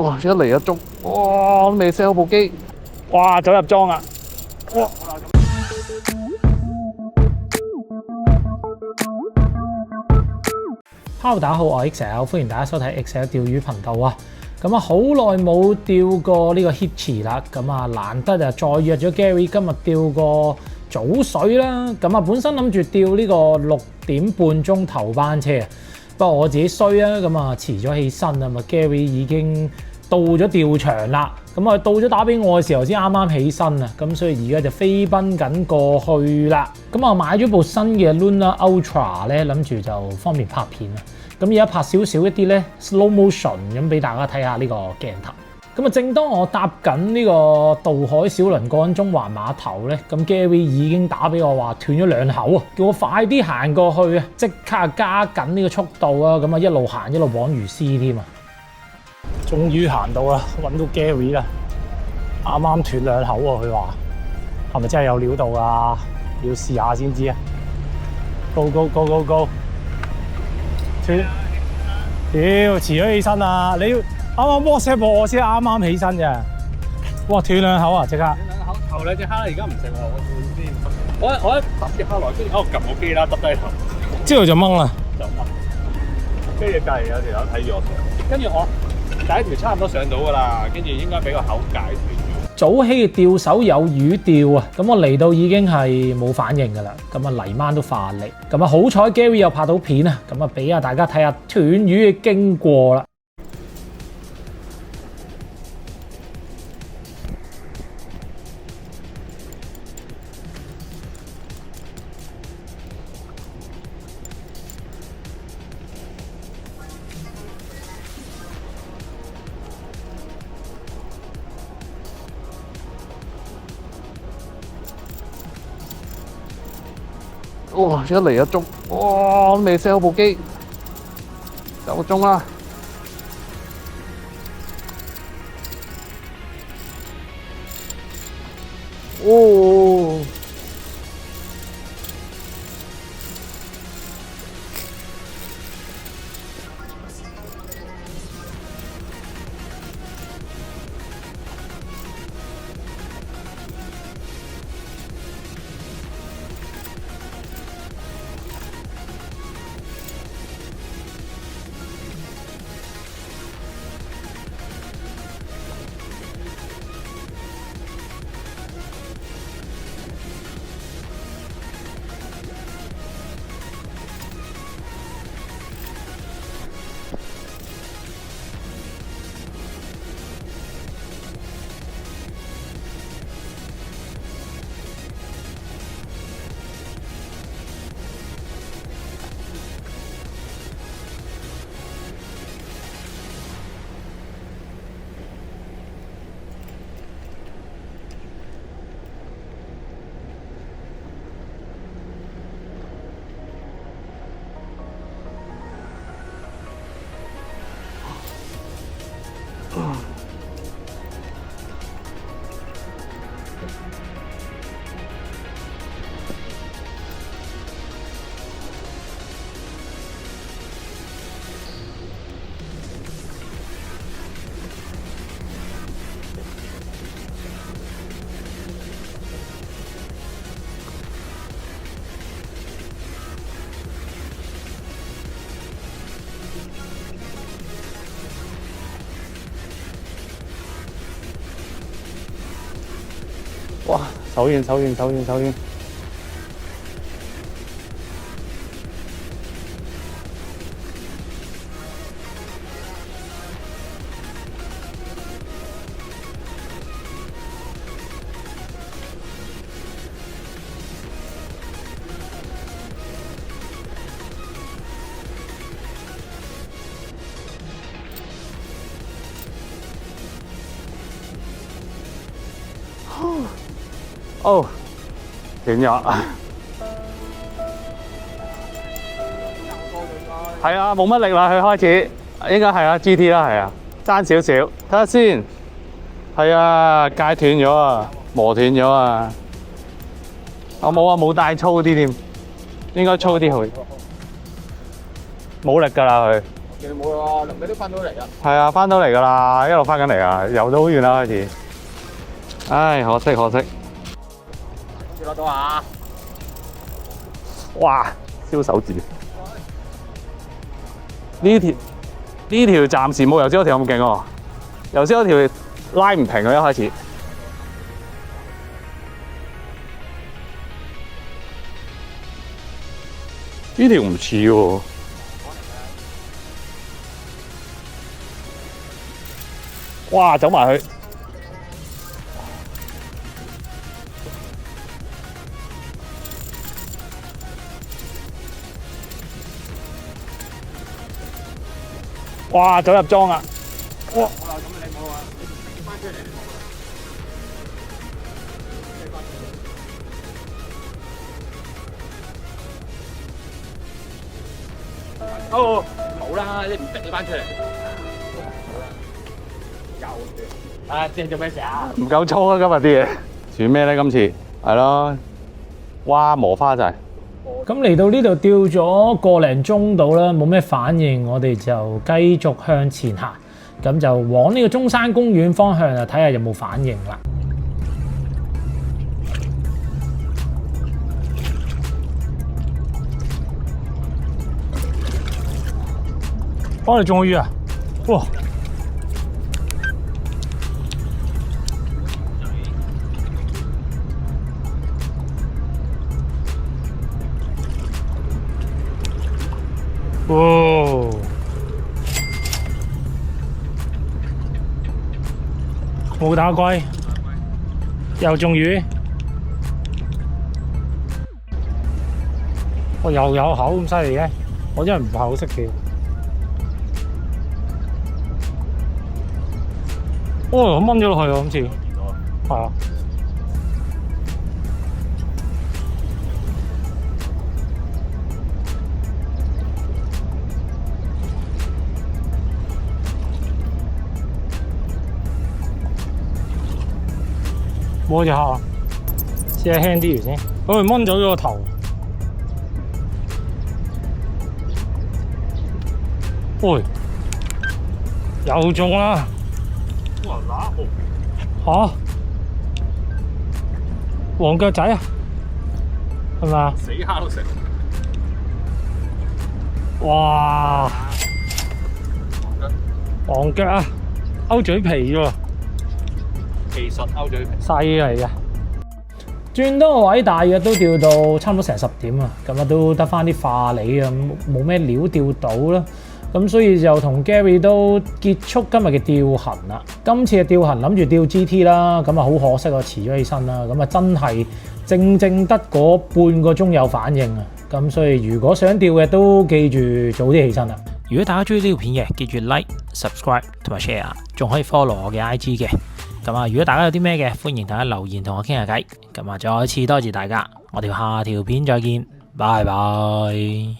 哇！一嚟一捉，哇！都未 sell 部機，哇！走入莊啊！哇！Hello， 大家好，我係 XL， 歡迎大家收睇 XL 釣魚頻道啊！咁啊，好耐冇釣過呢個 Hitchie 啦，咁啊難得啊再約咗 Gary， 今日釣個早水啦。咁啊本身諗住釣呢個6點半鐘頭班車啊，不過我自己衰啊，咁啊遲咗起身啊，Gary 已經到咗釣場啦。咁啊到咗打俾我嘅時候先啱啱起身啊，咁所以而家就飛奔緊過去啦。咁啊買咗部新嘅 Luna Ultra 咧，諗住就方便拍片啊。咁而家拍少少一啲咧 slow motion 咁俾大家睇下呢個鏡頭。咁啊，正當我搭緊呢個渡海小輪過緊中環碼頭咧，咁 Gary 已經打俾我話斷咗兩口啊，叫我快啲行過去啊，即刻加緊呢個速度啊，咁啊一路行一路綁魚絲添啊！終於行到啦，揾到 Gary 啦，啱啱斷兩口喎，佢話係咪真係有料到啊？要試下先知啊 ！Go go go go go！ 斷，屌遲咗起身啊！你要啱啱 WhatsApp 我先啱啱起身咋？哇斷兩口啊！即刻斷兩口，頭兩隻蝦而家唔食喎，我換先。我一揼隻蝦來，跟住我撳個機啦，耷低頭，之後就掹啦，就掹。跟住隔離有條友睇住我上，跟住我第一條差唔多上到㗎啦，跟住應該俾個口界斷咗。早起嘅釣手有魚釣啊，咁我嚟到已經係冇反應㗎啦，咁啊泥鯭都化力，咁啊好彩 Gary 又拍到片啊，咁啊俾下大家睇下斷魚嘅經過啦。哇！一嚟一捉，哇！都未 sell 部機，夠鐘啦！哦！哇！手軟手軟手軟手軟。哦，斷咗。係啊，冇乜力啦，佢開始應該係啊 GT 啦，係啊，爭少少，睇下先。係啊，戒斷咗啊，磨斷咗啊。我冇啊，冇帶粗啲添，應該粗啲好。冇力㗎啦佢，其實冇啦，臨尾都翻到嚟啦。係啊，翻到嚟㗎啦，一路翻緊嚟啊，游到好遠啦開始。唉，可惜可惜。接落到啊！哇，燒手指。呢條暫時冇油燒嗰條咁勁喎，油燒嗰條拉唔平啊一開始。呢條唔似喎。哇！走埋去。哇！走入莊啊！哇！好啦，咁你冇啊？你翻出嚟。哦，冇啦，你唔逼你翻出嚟。啊！即係做咩事啊？唔夠粗啊！今日啲嘢算咩咧？今次係咯，哇磨花仔。咁嚟到呢度吊咗個零鐘到啦，冇咩反應，我哋就繼續向前行，咁就往呢個中山公園方向啊，睇下有冇反應啦。我哋中魚啊！哇！哦，冇打龜，又中魚，我又有口咁犀利嘅，我真係唔係好識釣。哦，掹咗落去喎，今次係啊。摸隻蝦，試下輕啲先。佢掹咗個頭，喂，又中啦！哇！乸紅嚇，黃腳仔啊，係咪啊？死蝦都食。哇！黃腳啊，勾嘴皮喎。技術勾嘴皮，細嚟嘅，轉多個位大約都釣到差唔多成10點啊，咁啊都得翻啲化理啊，冇咩料釣到啦，咁所以就同 Gary 都結束今日嘅釣行啦。今次嘅釣行諗住釣 GT 啦，咁啊好可惜啊，遲咗起身啦，咁啊真係正得嗰半個鐘有反應啊，咁所以如果想釣嘅都記住早啲起身啦。如果大家中意呢條片嘅，記住 like、subscribe 同埋 share， 仲可以 follow 我嘅 IG 嘅。咁啊，如果大家有啲咩嘅，歡迎大家留言同我傾下偈。咁啊，再次多謝大家，我哋下條片再見，拜拜。